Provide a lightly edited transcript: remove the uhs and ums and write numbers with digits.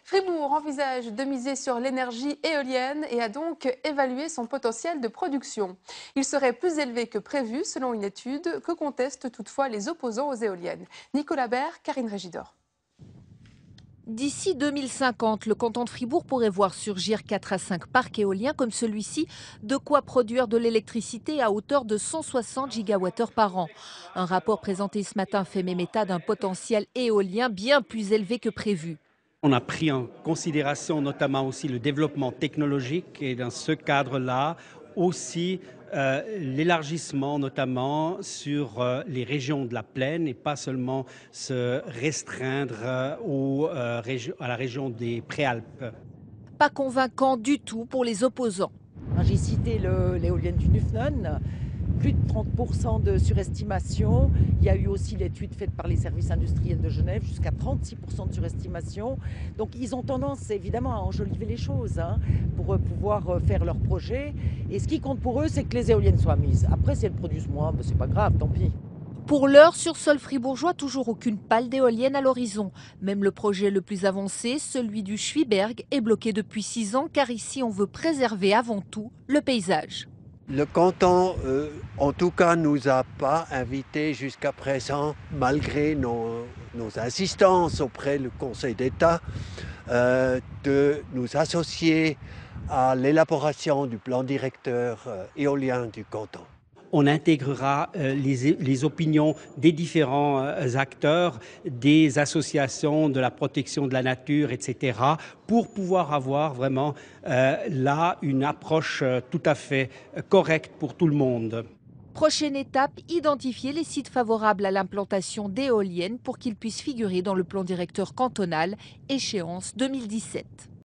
Fribourg envisage de miser sur l'énergie éolienne et a donc évalué son potentiel de production. Il serait plus élevé que prévu selon une étude que contestent toutefois les opposants aux éoliennes. Nicolas Baer, Karine Régidor. D'ici 2050, le canton de Fribourg pourrait voir surgir 4 à 5 parcs éoliens comme celui-ci, de quoi produire de l'électricité à hauteur de 160 gigawattheures par an. Un rapport présenté ce matin fait même état d'un potentiel éolien bien plus élevé que prévu. On a pris en considération notamment aussi le développement technologique et dans ce cadre-là aussi l'élargissement notamment sur les régions de la plaine et pas seulement se restreindre à la région des Préalpes. Pas convaincant du tout pour les opposants. J'ai cité l'éolienne du Nufnon, plus de 30% de surestimation. Il y a eu aussi l'étude faite par les services industriels de Genève, jusqu'à 36% de surestimation. Donc ils ont tendance évidemment à enjoliver les choses pour pouvoir faire leur projet. Et ce qui compte pour eux, c'est que les éoliennes soient mises. Après, si elles produisent moins, c'est pas grave, tant pis. Pour l'heure, sur sol fribourgeois, toujours aucune pale d'éolienne à l'horizon. Même le projet le plus avancé, celui du Schwiberg, est bloqué depuis 6 ans car ici on veut préserver avant tout le paysage. Le canton, en tout cas, nous a pas invités jusqu'à présent, malgré nos insistances auprès du Conseil d'État, de nous associer à l'élaboration du plan directeur éolien du canton. On intégrera les opinions des différents acteurs, des associations de la protection de la nature, etc., pour pouvoir avoir vraiment là une approche tout à fait correcte pour tout le monde. Prochaine étape, identifier les sites favorables à l'implantation d'éoliennes pour qu'ils puissent figurer dans le plan directeur cantonal, échéance 2017.